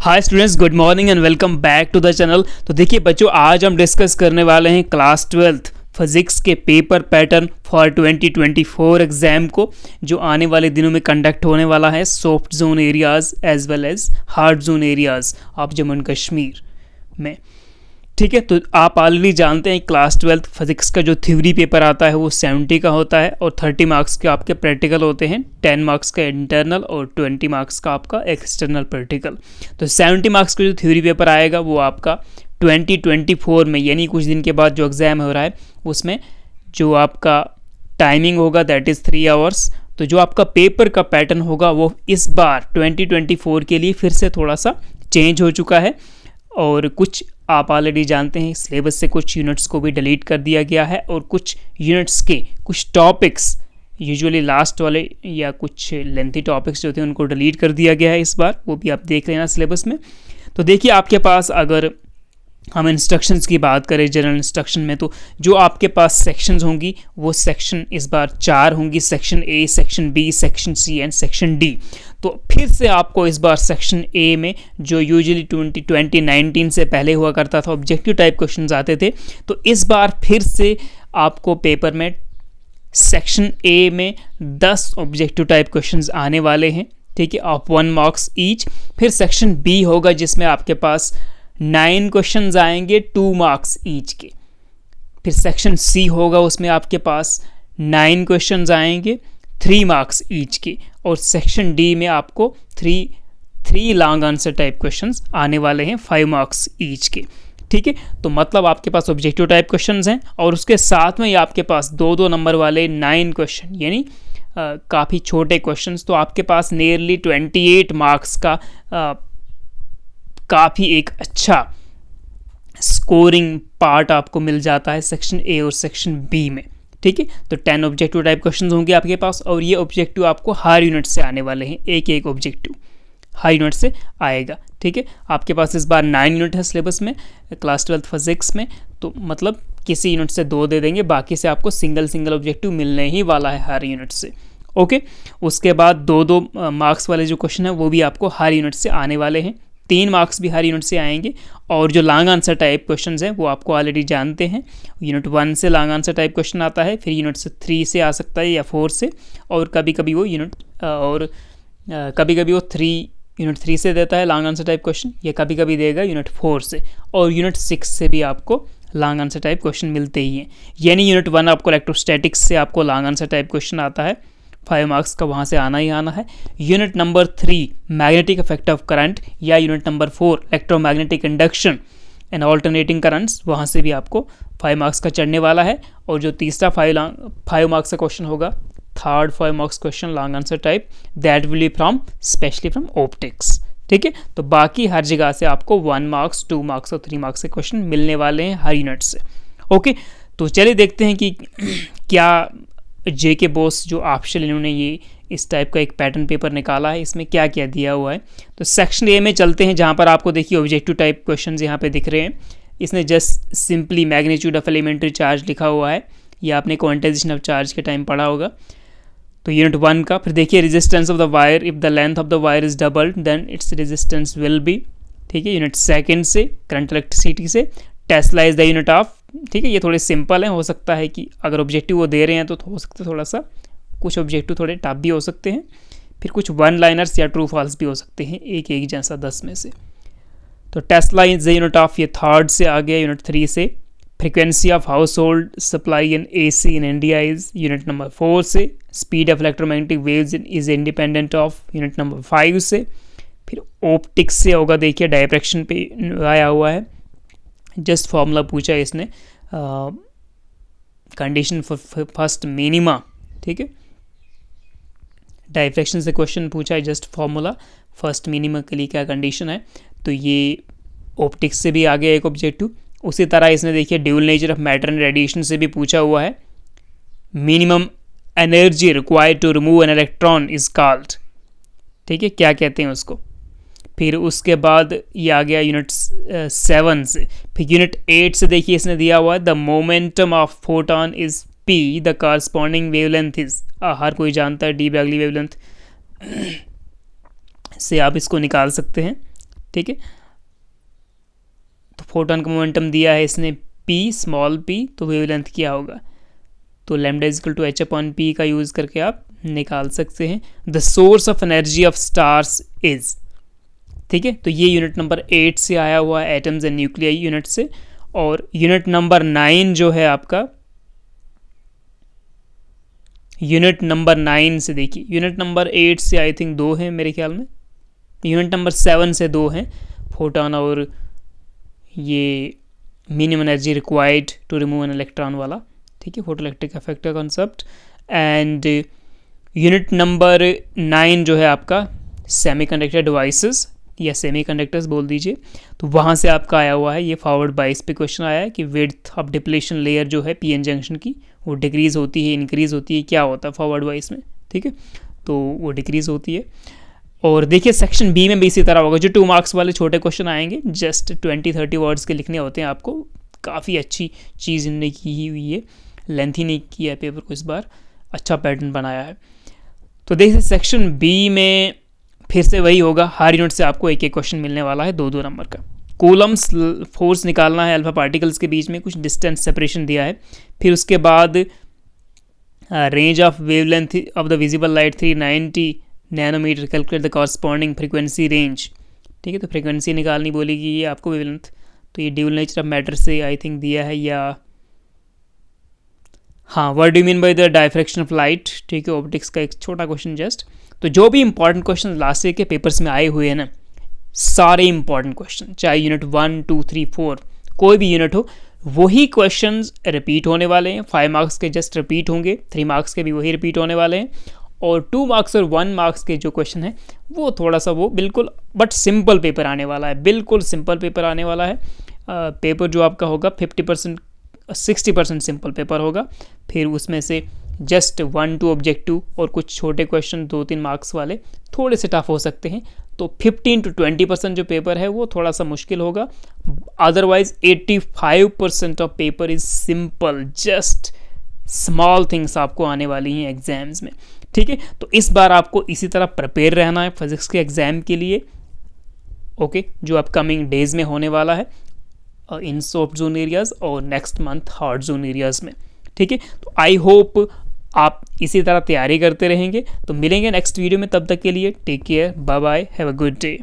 Hi students, good morning and welcome back to the channel. तो देखिए बच्चों, आज हम डिस्कस करने वाले हैं क्लास 12th फिजिक्स के पेपर पैटर्न फॉर 2024 एग्जाम को, जो आने वाले दिनों में कंडक्ट होने वाला है soft zone areas as well as hard zone areas of Jammu and Kashmir में। ठीक है, तो आप ऑलरेडी जानते हैं क्लास 12th फिजिक्स का जो थ्योरी पेपर आता है वो 70 का होता है और 30 मार्क्स के आपके प्रैक्टिकल होते हैं, 10 मार्क्स का इंटरनल और 20 मार्क्स का आपका एक्सटर्नल प्रैक्टिकल। तो 70 मार्क्स का जो थ्योरी पेपर आएगा वो आपका 2024 में, यानी कुछ दिन के बाद जो एग्ज़ाम हो रहा है उसमें जो आपका टाइमिंग होगा दैट इज़ 3 आवर्स। तो जो आपका पेपर का पैटर्न होगा वो इस बार 2024 के लिए फिर से थोड़ा सा चेंज हो चुका है और कुछ आप ऑलरेडी जानते हैं सिलेबस से कुछ यूनिट्स को भी डिलीट कर दिया गया है और कुछ यूनिट्स के कुछ टॉपिक्स, यूजुअली लास्ट वाले या कुछ लेंथी टॉपिक्स जो थे उनको डिलीट कर दिया गया है इस बार, वो भी आप देख लेना सिलेबस में। तो देखिए आपके पास अगर हम इंस्ट्रक्शंस की बात करें जनरल इंस्ट्रक्शन में, तो जो आपके पास सेक्शंस होंगी वो सेक्शन इस बार 4 होंगी, section A, section B, section C and section D. तो फिर से आपको इस बार सेक्शन ए में जो यूजुअली 2019 से पहले हुआ करता था ऑब्जेक्टिव टाइप क्वेश्चंस आते थे, तो इस बार फिर से आपको पेपर में सेक्शन ए में 10 ऑब्जेक्टिव टाइप क्वेश्चंस आने वाले हैं, ठीक है, ऑफ 1 मार्क्स ईच। फिर सेक्शन बी होगा जिसमें आपके पास 9 क्वेश्चंस आएंगे 2 मार्क्स ईच के। फिर सेक्शन सी होगा, उसमें आपके पास 9 क्वेश्चंस आएंगे 3 मार्क्स ईच के। और सेक्शन डी में आपको 3 लॉन्ग आंसर टाइप क्वेश्चंस आने वाले हैं 5 मार्क्स ईच के। ठीक है, तो मतलब आपके पास ऑब्जेक्टिव टाइप क्वेश्चंस हैं और उसके साथ में ही आपके पास 2-2 नंबर वाले 9 क्वेश्चन, यानी काफ़ी छोटे क्वेश्चंस। तो आपके पास नियरली 28 मार्क्स का काफ़ी एक अच्छा स्कोरिंग पार्ट आपको मिल जाता है सेक्शन ए और सेक्शन बी में। ठीक है, तो 10 ऑब्जेक्टिव टाइप क्वेश्चंस होंगे आपके पास और ये ऑब्जेक्टिव आपको हर यूनिट से आने वाले हैं, एक ऑब्जेक्टिव हर यूनिट से आएगा। ठीक है, आपके पास इस बार 9 यूनिट है सिलेबस में क्लास 12th फिजिक्स में, तो मतलब किसी यूनिट से 2 दे देंगे, बाकी से आपको सिंगल ऑब्जेक्टिव मिलने ही वाला है हर यूनिट से। ओके, उसके बाद 2-2 मार्क्स वाले जो क्वेश्चन है वो भी आपको हर यूनिट से आने वाले हैं, 3 मार्क्स भी हर यूनिट से आएंगे। और जो लॉन्ग आंसर टाइप क्वेश्चंस हैं वो आपको ऑलरेडी जानते हैं, यूनिट 1 से लॉन्ग आंसर टाइप क्वेश्चन आता है, फिर यूनिट से 3 से आ सकता है या 4 से, और कभी कभी वो यूनिट 3 से देता है लॉन्ग आंसर टाइप क्वेश्चन, या कभी कभी देगा यूनिट 4 से, और यूनिट 6 से भी आपको लॉन्ग आंसर टाइप क्वेश्चन मिलते ही हैं। यानी यूनिट 1 आपको इलेक्ट्रोस्टैटिक्स से आपको लॉन्ग आंसर टाइप क्वेश्चन आता है, 5 मार्क्स का वहाँ से आना ही आना है। Unit number 3 magnetic effect of current, या unit number 4 electromagnetic induction and alternating currents, वहाँ से भी आपको 5 मार्क्स का चढ़ने वाला है। और जो तीसरा 5 मार्क्स का क्वेश्चन होगा, third 5 marks question long answer type, that will be specially from optics. ठीक है, तो बाकी हर जगह से आपको 1 मार्क्स, 2 मार्क्स और 3 मार्क्स के क्वेश्चन मिलने वाले हैं हर यूनिट से। ओके, तो चलिए देखते हैं कि क्या जेके बॉस जो ऑप्शन इन्होंने ये इस टाइप का एक पैटर्न पेपर निकाला है, इसमें क्या क्या दिया हुआ है। तो सेक्शन ए में चलते हैं, जहाँ पर आपको देखिए ऑब्जेक्टिव टाइप क्वेश्चंस यहाँ पे दिख रहे हैं। इसने just simply magnitude of elementary charge लिखा हुआ है, या आपने क्वांटाइजेशन ऑफ चार्ज के टाइम पढ़ा होगा। तो यूनिट 1 का फिर देखिए resistance of the wire, if the length of the wire is doubled then its resistance will be. ठीक है, यूनिट 2 से करंट इलेक्ट्रिसिटी से, Tesla is the unit of. ठीक है, ये थोड़े सिंपल हैं, हो सकता है कि अगर ऑब्जेक्टिव वो दे रहे हैं तो हो सकता है थोड़ा सा कुछ ऑब्जेक्टिव थोड़े टफ भी हो सकते हैं, फिर कुछ 1 लाइनर्स या ट्रू फॉल्स भी हो सकते हैं, एक जैसा 10 में से। तो Tesla is the unit of, ये 3rd से आ गया यूनिट 3 से। Frequency of house hold supply in AC in India is unit number 4 से। Speed of electromagnetic waves is independent of unit number 5 से। फिर ऑप्टिक्स से होगा, देखिए डायरेक्शन पे आया हुआ है, जस्ट फॉर्मूला पूछा है इसने, कंडीशन फॉर फर्स्ट मिनिमा। ठीक है, डायरेक्शन से क्वेश्चन पूछा है, जस्ट फॉर्मूला फर्स्ट मिनिमा के लिए क्या कंडीशन है। तो ये ऑप्टिक्स से भी आ गया एक ऑब्जेक्टिव। उसी तरह इसने देखिए dual nature of matter and radiation से भी पूछा हुआ है, minimum energy required to remove an electron is called. ठीक है, क्या कहते हैं उसको। फिर उसके बाद ये आ गया यूनिट 7 से। फिर यूनिट 8 से देखिए इसने दिया हुआ है the momentum of photon is P, the corresponding wavelength is, हर कोई जानता है डी ब्रॉगली वेवलेंथ से आप इसको निकाल सकते हैं। ठीक है। तो फोटॉन का मोमेंटम दिया है इसने p स्मॉल p, तो वेवलेंथ क्या होगा, तो lambda is equal to h upon p का यूज़ करके आप निकाल सकते हैं। The source of energy of stars is, ठीक है। तो ये यूनिट नंबर 8 से आया हुआ है, एटम्स एंड न्यूक्लियाई यूनिट से। और यूनिट नंबर 9 जो है आपका, यूनिट नंबर 9 से देखिए, यूनिट नंबर 8 से आई थिंक 2 हैं मेरे ख्याल में, यूनिट नंबर 7 से 2 हैं, फोटॉन और ये minimum energy required to remove an electron वाला, ठीक है, फोटो इलेक्ट्रिक इफेक्ट का कॉन्सेप्ट। एंड यूनिट नंबर 9 जो है आपका सेमीकंडक्टर डिवाइसेस या सेमीकंडक्टर्स बोल दीजिए, तो वहाँ से आपका आया हुआ है ये फॉरवर्ड बाइस पे क्वेश्चन आया है कि विड्थ ऑफ डिप्लेशन लेयर जो है पीएन जंक्शन की वो डिक्रीज़ होती है, इंक्रीज़ होती है, क्या होता है फॉरवर्ड बाइस में, ठीक है, तो वो डिक्रीज़ होती है। और देखिए सेक्शन बी में भी इसी तरह होगा, जो 2 मार्क्स वाले छोटे क्वेश्चन आएंगे, जस्ट 20-30 वर्ड्स के लिखने होते हैं आपको। काफ़ी अच्छी चीज़ इनने की हुई है, लेंथी नहीं किया है पेपर को इस बार, अच्छा पैटर्न बनाया है। तो देखिए सेक्शन बी में फिर से वही होगा, हर यूनिट से आपको एक एक क्वेश्चन मिलने वाला है 2-2 नंबर का। कूलम्स फोर्स निकालना है अल्फा पार्टिकल्स के बीच में, कुछ डिस्टेंस सेपरेशन दिया है। फिर उसके बाद range of wavelength of the visible light 390 nanometre, calculate the corresponding frequency range, ठीक है। तो फ्रीक्वेंसी निकालनी बोलेगी ये आपको वेवलेंथ, तो ये ड्यूल नेचर ऑफ मैटर से आई थिंक दिया है, या हाँ, what do mean by the diffraction of light, ठीक है, ऑप्टिक्स का एक छोटा क्वेश्चन जस्ट। तो जो भी इंपॉर्टेंट क्वेश्चन लास्ट ईयर के पेपर्स में आए हुए हैं ना, सारे इंपॉर्टेंट क्वेश्चन, चाहे यूनिट 1, 2, 3, 4 कोई भी यूनिट हो, वही क्वेश्चंस रिपीट होने वाले हैं। 5 मार्क्स के जस्ट रिपीट होंगे, 3 मार्क्स के भी वही रिपीट होने वाले हैं। और 2 मार्क्स और 1 मार्क्स के जो क्वेश्चन है वो थोड़ा सा वो बिल्कुल बट सिंपल पेपर आने वाला है, बिल्कुल सिंपल पेपर आने वाला है। पेपर जो आपका होगा 50% 60% सिंपल पेपर होगा, फिर उसमें से जस्ट 1-2 ऑब्जेक्टिव और कुछ छोटे क्वेश्चन 2-3 मार्क्स वाले थोड़े से टफ हो सकते हैं। तो 15-20% जो पेपर है वो थोड़ा सा मुश्किल होगा, otherwise 85% of paper is simple, just small things आपको आने वाली हैं एग्जाम्स में, ठीक है। तो इस बार आपको इसी तरह प्रिपेयर रहना है फिजिक्स के एग्जाम के लिए, ओके, जो अपकमिंग डेज में होने वाला है इन सॉफ्ट जोन एरियाज और next month hard zone areas में, ठीक है। तो आई होप आप इसी तरह तैयारी करते रहेंगे। तो मिलेंगे नेक्स्ट वीडियो में, तब तक के लिए take care, bye bye, have a good day.